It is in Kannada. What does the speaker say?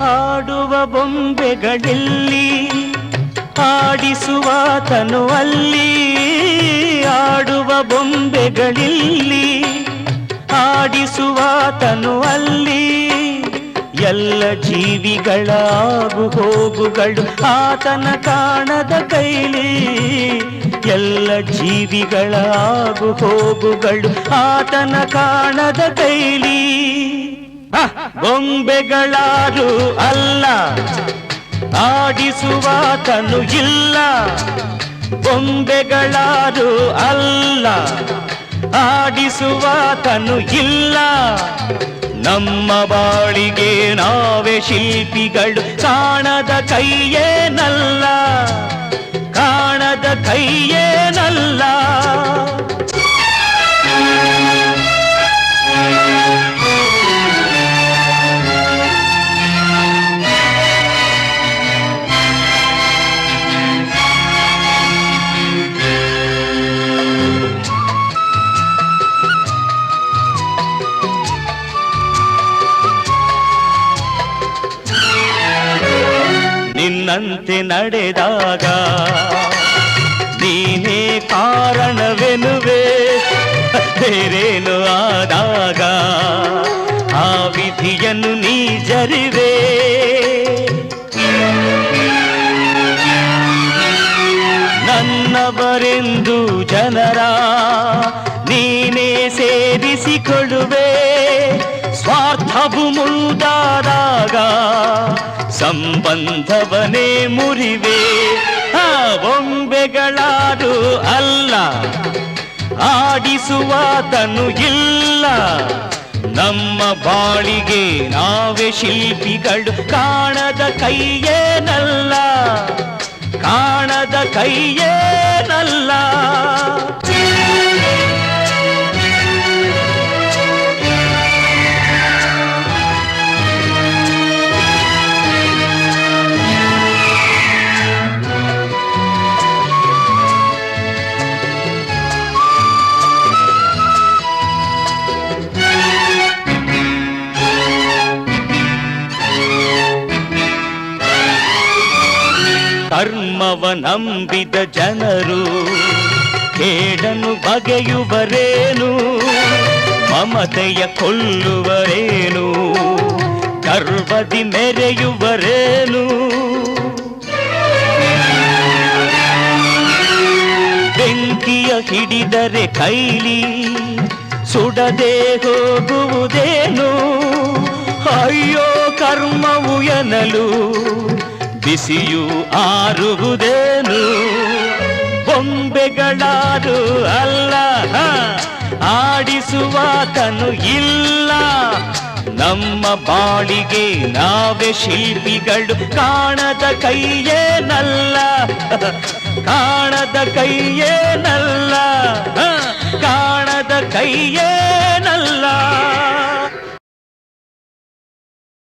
ಆಡುವ ಬೊಂಬೆಗಳಲ್ಲಿ ಆಡಿಸುವಾತನು ಅಲ್ಲಿ, ಆಡುವ ಬೊಂಬೆಗಳಲ್ಲಿ ಆಡಿಸುವಾತನು ಅಲ್ಲಿ. ಎಲ್ಲ ಜೀವಿಗಳ ಆಗು ಹೋಗುಗಳು ಆತನ ಕಾಣದ ಕೈಲಿ, ಎಲ್ಲ ಜೀವಿಗಳ ಆಗು ಹೋಗುಗಳು ಆತನ ಕಾಣದ ಕೈಲಿ. ಬೊಂಬೆಗಳಾರು ಅಲ್ಲ, ಆಡಿಸುವಾತನು ಇಲ್ಲ. ಬೊಂಬೆಗಳಾರು ಅಲ್ಲ, ಆಡಿಸುವಾತನು ಇಲ್ಲ. ನಮ್ಮ ಬಾಳಿಗೆ ನಾವೇ ಶಿಲ್ಪಿಗಳು, ಕಾಣದ ಕೈಯೇನಲ್ಲ, ಕಾಣದ ಕೈಯೇನಲ್ಲ. ನಿನ್ನಂತೆ ನಡೆದಾಗ ನೀನೇ ಕಾರಣವೆನುವೆ, ಬೇರೇನು ಆದಾಗ ಆ ವಿಧಿಯನ್ನು ನೀ ಜರಿವೆ. ನನ್ನವರೆಂದು ಜನರ ನೀನೇ ಸೇರಿಸಿಕೊಳ್ಳುವೆ. ಸ್ವಾರ್ಥವು ಮುಂದಾದಾಗ ಸಂಬಂಧವನೇ ಮುರಿವೆ. ಬೊಂಬೆಗಳಾರು ಅಲ್ಲ, ಆಡಿಸುವಾತನು ಇಲ್ಲ. ನಮ್ಮ ಬಾಳಿಗೆ ನಾವೇ ಶಿಲ್ಪಿಗಳು, ಕಾಣದ ಕೈಯೇನಲ್ಲ, ಕಾಣದ ಕೈಯೇನಲ್ಲ. ಕರ್ಮವ ನಂಬಿದ ಜನರು ಕೇಡನ್ನು ಬಗೆಯುವರೇನು, ಮಮತೆಯ ಕೊಲ್ಲುವರೇನು, ಗರ್ವದಿ ಮೆರೆಯುವರೇನು. ಬೆಂಕಿಯ ಹಿಡಿದರೆ ಕೈಲಿ ಸುಡದೆ ಹೋಗುವುದೇನು. ಅಯ್ಯೋ ಕರ್ಮವು ಎನ್ನಲು ಬಿಸಿಯು ಆರುವುದೇನು. ಬೊಂಬೆಗಳಾರು ಅಲ್ಲ, ಆಡಿಸುವಾತನು ಇಲ್ಲ. ನಮ್ಮ ಬಾಳಿಗೆ ನಾವೇ ಶಿಲ್ಪಿಗಳು, ಕಾಣದ ಕೈಯೇನಲ್ಲ, ಕಾಣದ ಕೈಯೇನಲ್ಲ, ಕಾಣದ ಕೈಯೇ